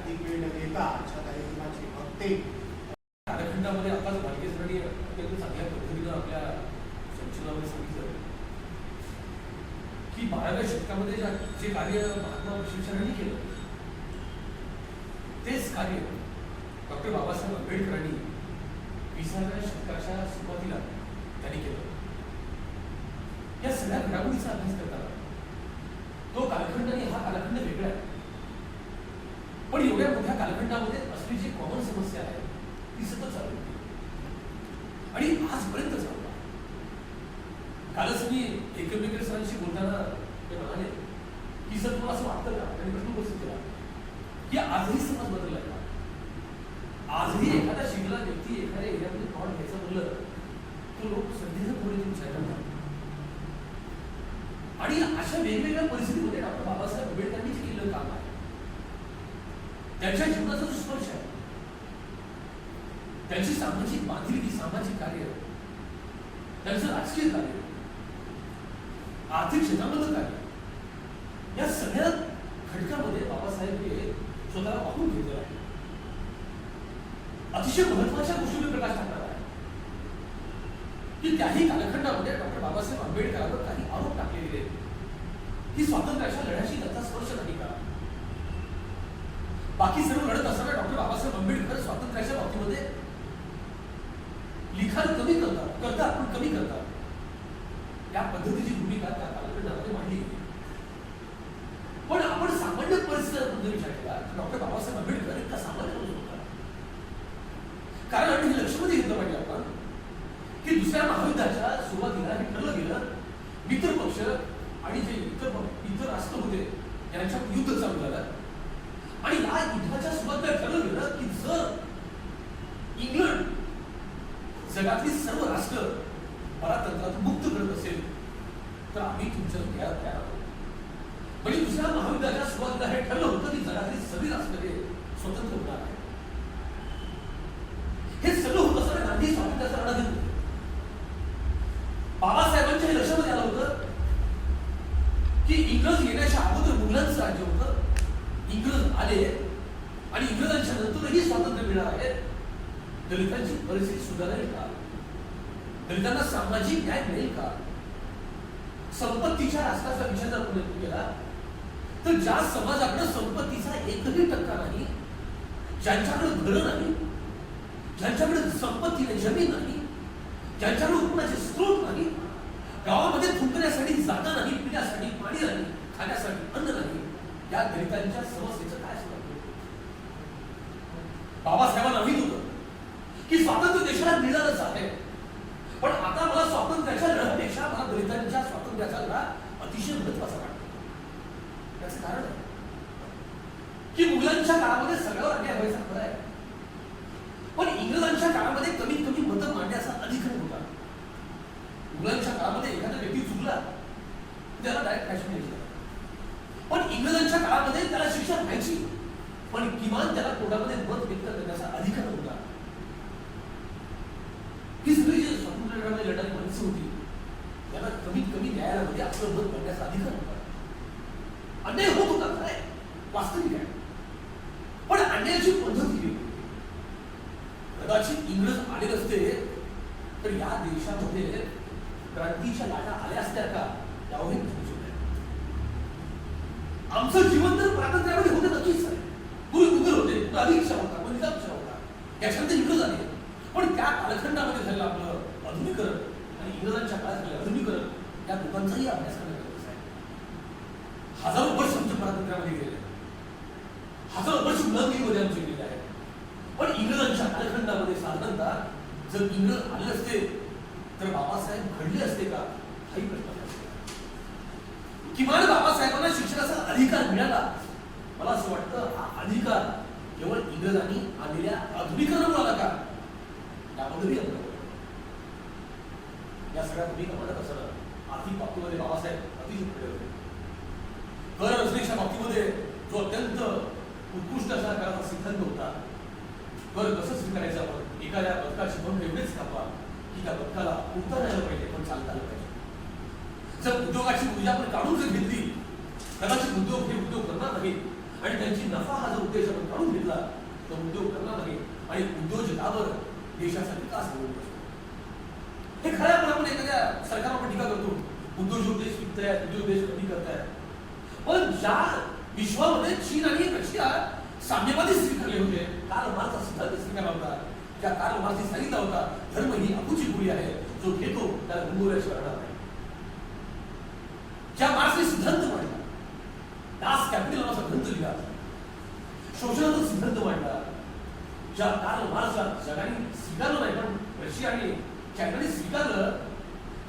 अधिक वेळ न घेता आजच्या कार्यक्रमाची बघते कालखंडामध्ये आताच भालके सरांनी अत्यंत चांगल्या पद्धतीनं आपल्या संशोधनामध्ये सांगितलं की 12व्या शतकामध्ये जे कार्य महात्मा विश्वेश्वरांनी केलं तेच कार्य डॉक्टर बाबासाहेब आंबेडकरांनी 20व्या शतकाच्या सुरुवातीला त्यांनी केलं. या सगळ्या घडामोडीचा अभ्यास करताना तो कालखंड आणि हा कालखंड वेगळा आहे, पण एवढ्या मोठ्या कालखंडामध्ये असली जी कॉमन समस्या आहे ती सतत चालू होती आणि आजपर्यंत चालू आहे. कालच मी एकमेकर सरांशी बोलताना ते म्हणाले की सर तुम्हाला असं वाटतं का, आणि प्रश्न उपस्थित केला की आजही समाज बदलला का? आजही एखादा शिकला व्यक्ती एखाद्या एरियामध्ये प्लॉट घ्यायचं म्हणलं तो लोक संधीचं पुढे विचार करतात. आणि अशा वेगवेगळ्या परिस्थितीमध्ये डॉक्टर बाबासाहेब आंबेडकरांनी जे केलेलं काम आहे, त्यांच्या जीवनाचा जो स्पर्श आहे, त्यांची सामाजिक बांधिलकी, सामाजिक कार्य, त्यांचं राजकीय कार्य, आर्थिक क्षेत्रामधलं कार्य, या सगळ्या घटकामध्ये बाबासाहेब हे स्वतःला वाहून घेतलेलं आहे. अतिशय महत्वाच्या गोष्टीवर प्रकाश टाकणार आहे की त्याही कालखंडामध्ये डॉक्टर बाबासाहेब आंबेडकरांवर काही आरोप टाकले गेले की स्वातंत्र्याच्या लढ्याशी त्यांचा स्पर्श नाही का? बाकी सर्व लढत असताना डॉक्टर बाबासाहेब आंबेडकर स्वातंत्र्याच्या बाबतीमध्ये लिखाण कमी करतात पण कमी करतात. या पद्धतीची भूमिका त्या कालखंडामध्ये मांडली गेली. पण आपण सामान्य परिस्थितीबद्दल विचार केला डॉक्टर बाबासाहेब आंबेडकर इतका सामान्य माणूस होता. कारण हे लक्षामध्ये घेतलं पाहिजे आपण की दुसऱ्या महायुद्धाच्या सुरुवातीला हे ठरलं गेलं, मित्र पक्ष आणि जे इतर राष्ट्र होते यांच्यात युद्ध चालू झालं आणि या युद्धाच्या सुरुवातीला ठरलं गेलं की जर इंग्लंड जगातली सर्व राष्ट्र परातंत्रातून मुक्त करत असेल तर आम्ही तुमच्या घ्यायला तयार आहोत. म्हणजे दुसऱ्या महायुद्धाच्या सुरुवातीला हे ठरलं होतं की जगातली सगळी राष्ट्रे स्वतंत्र होणार आहे. हे सगळं होत असताना गांधी स्वातंत्र्याचा लढा देत होते. बाबासाहेबांच्या हे लक्षामध्ये आलं होतं की इंग्रज येण्याच्या अगोदर मुघलांचं राज्य होतं, इंग्रज आले आणि इंग्रजांच्या नंतरही स्वातंत्र्य मिळणार आहे. दलितांची परिस्थिती सुधारेल का? दलितांना सामाजिक न्याय मिळेल का? संपत्तीच्या राष्ट्राचा विचार जर आपण केला तर ज्या समाजाकडे संपत्तीचा एकही टक्का नाही, ज्यांच्याकडे घरं नाही, ज्यांच्याकडे संपत्ती नाही, जमीन नाही, ज्यांच्याकडे उत्पन्नाचे स्रोत नाही, गावामध्ये थुंकण्यासाठी जागा नाही, पिण्यासाठी पाणी नाही, खाण्यासाठी अन्न नाही, या दलितांच्या समस्येचं काय सांगतो? बाबासाहेबांना माहित होतं की स्वातंत्र्य देशाला मिळालंच आहे, पण आता मला स्वातंत्र्याच्या लढ्यापेक्षा मला दलितांच्या स्वातंत्र्याचा लढा अतिशय महत्वाचा वाटतो. याचं कारण आहे की मुघलांच्या काळामध्ये सगळ्यावर अन्याय व्हायचा खरं आहे, पण इंग्रजांच्या काळामध्ये कमीत कमी मतं मांडण्याचा अधिकार होता. मुघलांच्या काळामध्ये एखादा व्यक्ती चुकला त्याला डायरेक्ट फाशी द्यायची, पण इंग्रजांच्या काळामध्ये त्याला शिक्षा व्हायची, पण किमान त्याला कोर्टामध्ये मत व्यक्त करण्याचा अधिकार होता. ही सगळी जी स्वातंत्र्य लढणारी माणसं होती त्यांना कमीत कमी न्यायालयामध्ये आपलं मत करण्याचा अधिकार होता. अन्याय होत होता काय वास्तविक आहे, पण अन्यायाची पद्धत ही कदाचित इंग्रज आले नसते तर या देशामध्ये क्रांतीच्या लाटा आल्या असत्या का यावरही प्रश्न आहे. आमचं जीवन तर स्वातंत्र्यामध्ये होते नक्कीच आहे. पूर्वी मुघल होते, अधिकशा होता, निजामशा होता, याच्यानंतर इंग्रज आले, पण त्या कालखंडामध्ये झालेलं आपलं आधुनिकरण आणि इंग्रजांच्या काळात झालेलं आधुनिकरण या दोघांचाही अभ्यास करण्यात गरज आहे. हजारो वर्ष आमच्या स्वातंत्र्यामध्ये गेले, हजारो वर्ष गुलामगिरीमध्ये आमचे गेले आहे, पण इंग्रजांच्या कालखंडामध्ये साधारणतः जर इंग्रज आले असते तर बाबासाहेब घडले असते का हाही प्रश्न असते. किमान बाबासाहेबांना शिक्षणाचा अधिकार मिळाला. मला असं वाटतं हा अधिकार केवळ इंग्रजांनी आलेल्या आधुनिकरणामुळे आला का याबद्दलही या सगळ्या भूमिका म्हणत असताना आर्थिक बाबतीमध्ये बाबासाहेब अतिशय पुढे होते. कर रचनेच्या बाबतीमध्ये जो अत्यंत उत्कृष्ट असा कराचा सिद्धांत होता, कर कसं स्वीकारायचं, आपण एखाद्या बदकाची बंद एवढेच कापा की त्या बदकाला उडता राहिलं पाहिजे पण चालता आलं पाहिजे. जर उद्योगाची ऊर्जा आपण काढून जर घेतली, कदाचित उद्योग हे उद्योग करणार नाहीत आणि त्यांची नफा हा जर उद्देश आपण काढून घेतला घेतला तर उद्योग करणार नाही आणि उद्योजकावर देशाचा विकास होऊ शकतो. हे खरं आहे. आपण एखाद्या सरकारवर टीका करतो, उद्योजक देश विकतायत, उद्योग देश कमी करतायत, पण ज्या विश्वामध्ये चीन आणि रशिया साम्यवादी स्वीकारले होते, कार्ल मार्क्स सिद्धांत स्वीकारला होता, त्या कार्ल मार्क्सने सांगितला होता धर्म ही अकुची गोळी आहे, जो घेतो त्याला गुंगोल्याशिवाय राहणार नाही. ज्या मार्क्सने सिद्धांत मांडला, दास कॅपिटल नावाचा ग्रंथ लिहिला, शोषणाचा सिद्धांत मांडला, ज्या कार्ल मार्क्सला जगाने स्वीकारलं नाही पण रशिया आणि चायनाने स्वीकारलं,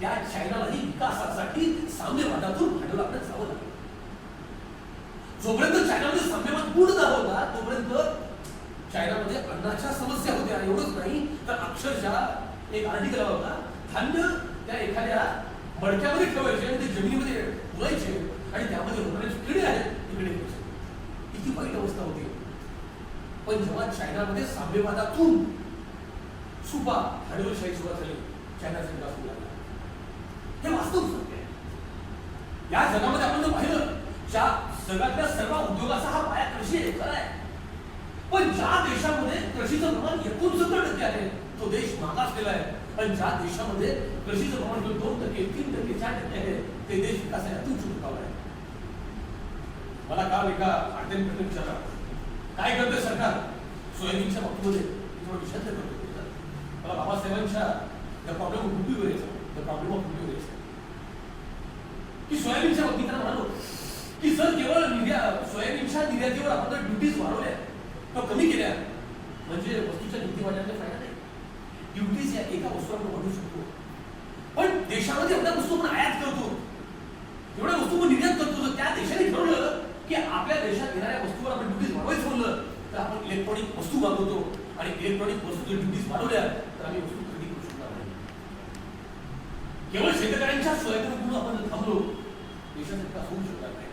त्या चायनालाही विकासासाठी साम्यवादातून भांडवल आपल्याला जावं लागलं. जोपर्यंत चायनामध्ये साम्यवाद पूर्ण होता तोपर्यंत चायनामध्ये अन्नाच्या समस्या होत्या. एवढंच नाही तर अक्षरशः एक आर्टिकल होता, धान्य त्या एखाद्या मडक्यामध्ये ठेवायचे आणि ते जमिनीमध्ये पुरायचे आणि त्यामध्ये होणारे किडे आहेत तिकडे किती वाईट अवस्था होती. पण जेव्हा चायनामध्ये साम्यवादातून सुपा भांडवलशाही सुरुवात झाली, चायनाचा विकास होऊ लागला. हे वास्तव सत्य आहे. या जगामध्ये आपण जर पाहिलं, जगातल्या सर्व उद्योगाचा हा पाया कृषी आहे, खरं आहे. पण ज्या देशामध्ये कृषीचं प्रमाण 69% आहे तो देश मागासलेला आहे. आणि ज्या देशामध्ये कृषीचं प्रमाण 2%, 3%, 4% आहे ते देश विकासाने अतिउच्च टोकावर आहे. मला काल एका आर्थिक प्रश्न विचारला, काय करते सरकार सोयाबीनच्या बाबतीमध्ये? थोडं विषय करतो. मला बाबासाहेबांच्या द प्रॉब्लेम ऑफ फूड की सोयाबीनच्या बाबतीत त्यांना म्हणालो की सर केवळ सोयाबीनच्या निर्यातीवर आपण ड्युटीज वाढवल्या किंवा कमी केल्या म्हणजे वस्तूच्या किमती वाढण्याचा फायदा नाही. ड्युटीज या एका वस्तूवर आपण वाढवू शकतो, पण देशामध्ये एवढ्या वस्तू आपण आयात करतो, एवढ्या वस्तू आपण निर्यात करतो. तर त्या देशाने ठरवलं की आपल्या देशात येणाऱ्या वस्तूवर आपण ड्युटीज वाढवायचं म्हणलं तर आपण इलेक्ट्रॉनिक वस्तू मागवतो आणि इलेक्ट्रॉनिक वस्तू जर ड्युटीज वाढवल्या तर आम्ही वस्तू खरेदी करू शकणार नाही. केवळ शेतकऱ्यांच्या सोयाबीन आपण थांबलो देशाचा विकास होऊ शकणार नाही.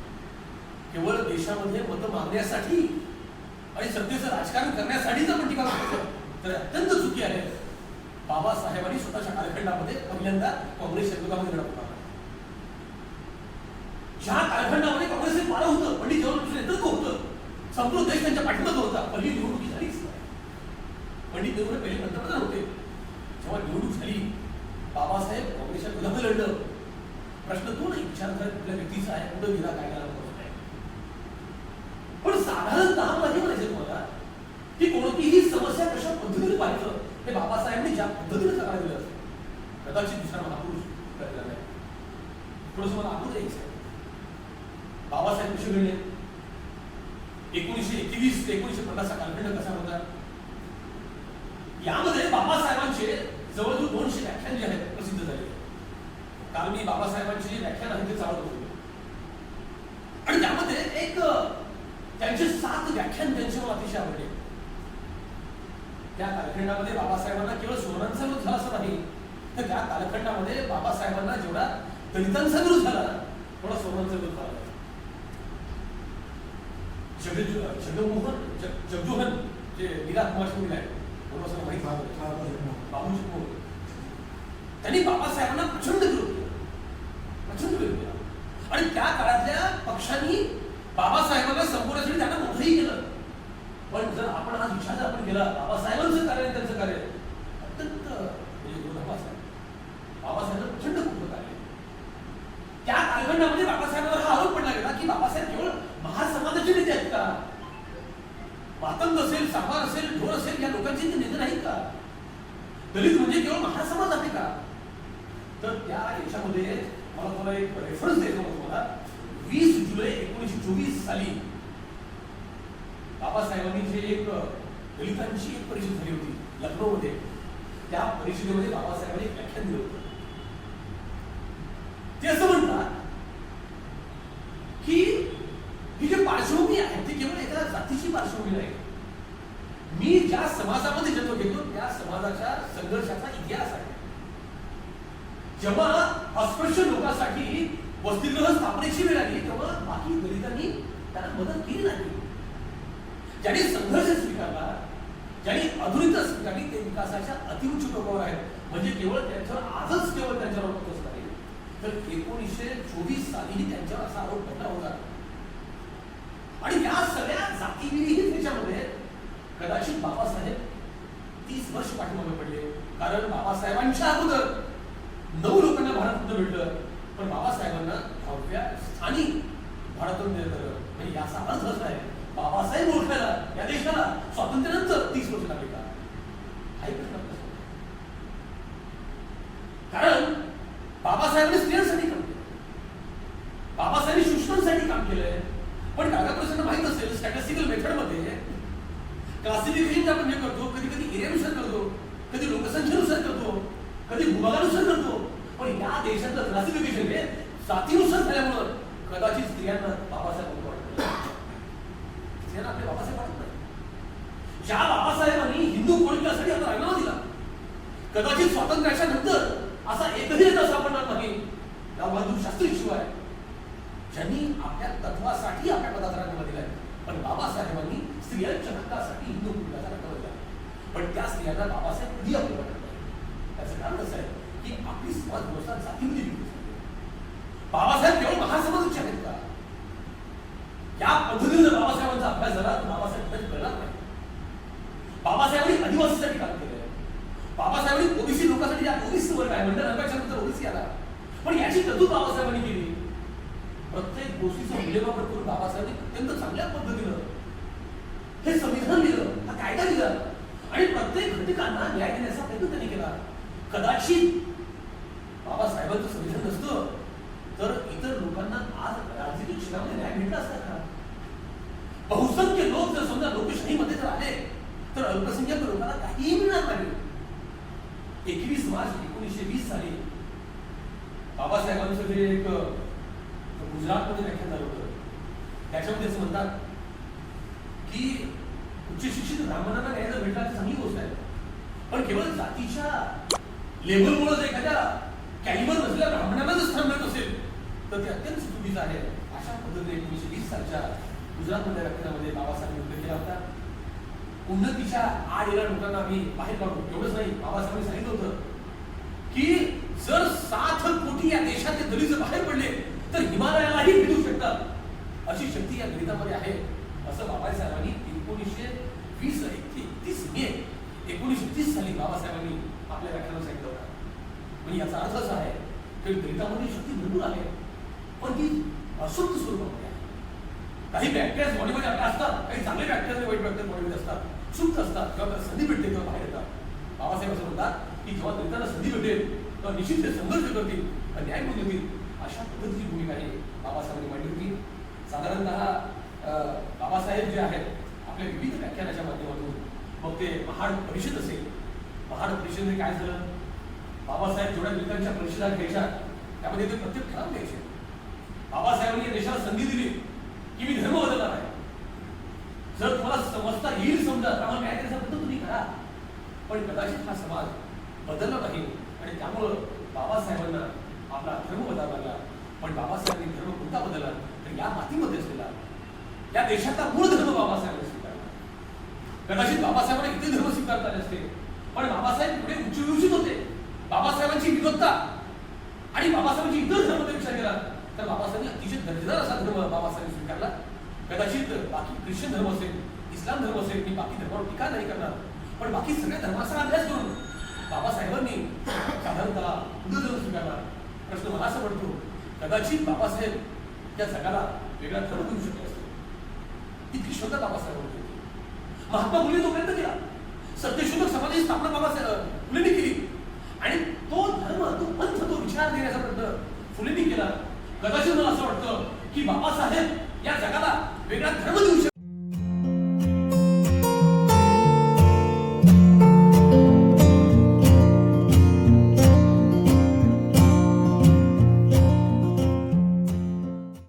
केवळ देशामध्ये मतं मागण्यासाठी आणि सत्तेचं राजकारण करण्यासाठीच आपण टीका करतो तर अत्यंत चुकी आहे. बाबासाहेबांनी स्वतःच्या कालखंडामध्ये पहिल्यांदा काँग्रेस विरोधामध्ये लढा उभारला. ज्या कालखंडामध्ये काँग्रेसचे पारं होतं, पंडित जवाहरलाल नेतृत्व होतं, संपूर्ण देश त्यांच्या पाठीमागे होता. पहिली निवडणूक झालीच नाही. पंडित नेहरू पहिले पंतप्रधान होते. जेव्हा निवडणूक झाली बाबासाहेब काँग्रेसच्या विरोधामध्ये लढलं. प्रश्न तो नाही विचार कुठल्या व्यक्तीचा आहे, कुठं गेला, काय करायला आहे. पण साधारणतः मला म्हणायचं तुम्हाला की कोणतीही समस्या कशा पद्धतीने पाहिलं हे बाबासाहेबांनी ज्या पद्धतीने करायला दिलं कदाचित दुसरा महापुरुष करायला नाही. थोडंसं मला आठवत यायचं आहे बाबासाहेब कसे घडले. 1921 ते 1950 कालखंड कसा होता. यामध्ये बाबासाहेबांचे जवळजवळ 200 व्याख्यान जे आहेत प्रसिद्ध झाले. काल मी बाबासाहेबांचे जे व्याख्यान आहे ते चालवत होतो आणि त्यामध्ये एक त्यांचे 7 व्याख्यान त्यांचे मला अतिशय आवडले. त्या कालखंडामध्ये बाबासाहेबांना केवळ सोनांचा विरोध झाला असं नाही तर त्या कालखंडामध्ये बाबासाहेबांना जेवढा दलितांचा विरोध झाला थोडा सोनांचा विरोध झाला. जगजोहन जे लीला कुमारची मुलं आहे माहित बाबूजी मोर त्यांनी बाबासाहेबांना प्रचंड विरोध केला आणि त्या काळातल्या पक्षांनी बाबासाहेबांना संपवण्यासाठी त्यांना मोठंही केलं. पण जर आपण आज विचार आपण केला बाबासाहेबांचं कार्य त्यांचं कार्य अत्यंत विरोधाभास आहे. बाबासाहेबांचं प्रचंड मोठं कार्य. त्या कालखंडामध्ये बाबासाहेबांवर हा आरोप पडला गेला की बाबासाहेब केवळ महासमाजाचे नेते आहेत का, मातंग असेल, सांबार असेल, ढोर असेल या लोकांचे ते नेते नाहीत का, दलित म्हणजे केवळ महासमाज आहे का. तर त्या याच्यामध्ये मला तुम्हाला एक रेफरन्स द्यायचा होता तुम्हाला. 20 जुलै 1924 साली बाबासाहेबांनी जे एक दलितांची एक परिषद झाली होती लखनौमध्ये, त्या परिषदेमध्ये बाबासाहेबांनी एक व्याख्यान दिलं होतं. ते असं म्हणतात की ही जी पार्श्वभूमी आहे ती केवळ एका जातीची पार्श्वभूमी नाही. मी ज्या समाजामध्ये जन्म घेतो त्या समाजाच्या संघर्षाचा इतिहास आहे. जेव्हा अस्पृश्य लोकांसाठी वसतिगृह स्थापनेची वेळ आली तेव्हा बाकी दलितांनी त्यांना मदत केली नाही. ज्यांनी संघर्ष स्वीकारला, ज्यांनी आधुनिकता स्वीकारली ते विकासाच्या अतिउच्च टोकावर आहेत. म्हणजे केवळ त्यांच्यावर आजच केवळ त्यांच्यावर होतच नाही तर 1924 सालीही त्यांच्यावर असा आरोप पडला होता. आणि या सगळ्या जातीविरहित त्याच्यामध्ये कदाचित बाबासाहेब 30 वर्ष पाठीमागे पडले, कारण बाबासाहेबांच्या अगोदर 9 लोकांना भारतरत्न भेटलं, पण बाबासाहेबांना 10व्या स्थानी भारतरत्न दिलं. म्हणजे याचा अर्थ असा आहे, बाबासाहेब ओळखायला या देशाला स्वातंत्र्यानंतर 30 वर्ष लागले का? हा एक प्रश्न आपल्यासमोर आहे. कारण बाबासाहेबांनी स्त्रियांसाठी काम केलं, बाबासाहेबांनी शोषणांसाठी काम केलंय. पण कागदपत्रांना माहित असेल, स्टॅटिस्टिकल मेथडमध्ये क्लासिफिकेशन आपण जे करतो, कधी कधी एरियानुसार करतो, कधी लोकसंख्येनुसार करतो, कधी भूभागानुसार करतो. पण या देशातलं क्लासिफिकेशन हे जातीनुसार झाल्यामुळं कदाचित स्त्रियांना बाबासाहेब वाटत, स्त्रियांना आपले बाबासाहेब वाटत नाही. ज्या बाबासाहेबांनी हिंदू कोळीसाठी आपला राजीनामा दिला, कदाचित स्वातंत्र्याच्या नंतर असा एकही नेता सापडणार नाही लालबहादूर शास्त्री शिवाय, ज्यांनी आपल्या तत्वासाठी आपल्या पदाचा राजीनामा दिलाय. पण बाबासाहेबांनी स्त्रियांच्या हक्कासाठी हिंदू कुटुंबाचा राजीनामा दिला. पण त्या स्त्रियांना बाबासाहेब कधी आपले वाटत नाही. त्याचं कारण असं आहे की आपली समाज व्यवस्था जातीमध्ये विकसित झाली. बाबासाहेब केवळ महासमाजाचे आहेत का? या पद्धतीने जर बाबासाहेबांचा अभ्यास झाला तर बाबासाहेब कळणार नाही. बाबासाहेबांनी आदिवासीसाठी काम केलंय, बाबासाहेबांनी ओबीसी लोकांसाठी, ओबीसी वर्ग आहे म्हणजे नंतर ओबीसी आला, पण याची तरतूद बाबासाहेबांनी केली. प्रत्येक गोष्टीचं मूल्यमापन करून बाबासाहेबांनी अत्यंत चांगल्या पद्धतीनं हे संविधान लिहिलं, हा कायदा लिहिला आणि प्रत्येक घटकांना न्याय देण्याचा प्रयत्न त्यांनी केला. कदाचित बाबासाहेबांचं संविधान नसतं तर इतर लोकांना आज राजकीय क्षेत्रामध्ये न्याय भेटला असता का? बहुसंख्य लोक जर समजा लोकशाहीमध्ये जर आले तर अल्पसंख्याक लोकांना काहीही मिळणार नाही. 21 मार्च 1920 साली बाबासाहेबांचं जे एक गुजरातमध्ये व्याख्यान झालं होतं, त्याच्यामध्ये असं म्हणतात की उच्च शिक्षित ब्राह्मणांना न्याय जर भेटला तर चांगली गोष्ट आहे, पण केवळ जातीच्या लेबलमुळे जर एखाद्या कॅलिबर नसलेल्या ब्राह्मणांना जर स्थान मिळत असेल तर ते अत्यंत चुकीचं आहे. अशा पद्धतीने 1920 सालच्या गुजरातमधल्या व्याख्यानामध्ये बाबासाहेबांनी उल्लेख केला होता. उन्नतीच्या आड येणाऱ्या लोकांना आम्ही बाहेर काढू, एवढंच नाही, बाबासाहेबांनी सांगितलं होतं की जर 7 कोटी या देशातले दलित जर बाहेर पडले तर हिमालयालाही भेटू शकतात अशी शक्ती या गणितामध्ये आहे, असं बाबासाहेबांनी 1931 मे 1930 साली बाबासाहेबांनी आपल्या व्याख्यानात सांगितलं होतं. म्हणजे याचा अर्थ असा आहे की गणितामध्ये शक्ती भरपूर आहे, पण ती अशुद्ध स्वरूपामध्ये आहे. काही बॅक्टेरिया बॉडीमध्ये आपल्या असतात, काही चांगले बॅक्टेरिया वाईट बॅक्टेरिया बॉडीमध्ये असतात, सुप्त असतात, किंवा त्याला संधी भेटते तेव्हा बाहेर येतात. बाबासाहेब असं म्हणतात की जेव्हा दलितांना संधी भेटेल तेव्हा निश्चित ते संघर्ष करतील आणि न्याय मिळवून देतील. अशा पद्धतीची भूमिका ही बाबासाहेबांनी मांडली होती. साधारणतः बाबासाहेब जे आहेत आपल्या विविध व्याख्यानाच्या माध्यमातून, मग ते महाड परिषद असेल, महाड परिषदेने काय झालं, बाबासाहेब जेवढ्या दलितांच्या परिषदा घ्यायच्या त्यामध्ये ते प्रत्येक ठराव घ्यायचे. बाबासाहेबांनी या देशाला संधी दिली की मी धर्म बदलणार आहे, जर तुम्हाला समजता येईल समजा आम्हाला न्याय द्यायचा प्रयत्न तुम्ही करा. पण कदाचित हा समाज बदलला नाही आणि त्यामुळं बाबासाहेबांना आपला धर्म बदलावा लागला. पण बाबासाहेबांनी धर्म कोणता बदलला तर या मातीमध्ये असलेला या देशाचा मूळ धर्म बाबासाहेबांनी स्वीकारला. कदाचित बाबासाहेबांना इथे धर्म स्वीकारता आले असते, पण बाबासाहेब पुढे उच्चविभूषित होते. बाबासाहेबांची विद्वत्ता आणि बाबासाहेबांची इतर धर्माचा विचार केला तर बाबासाहेबांनी अतिशय दर्जेदार असा धर्म बाबासाहेबांनी स्वीकारला. कदाचित बाकी ख्रिश्चन धर्म असेल, इस्लाम धर्म असेल, मी बाकी धर्मावर टीका नाही करणार, पण बाकी सगळ्या धर्माचा अभ्यास करून बाबासाहेबांनी साधारणतः बुद्ध धर्म स्वीकारला. प्रश्न मला असं पडतो, कदाचित बाबासाहेब या जगाला वेगळा धर्म देऊ शकले असते. इतकी श्रद्धा बाबासाहेबांनी होती. महात्मा फुले तो प्रयत्न केला, सत्यशोधक समाजाची स्थापना बाबासाहेब फुलेंनी केली,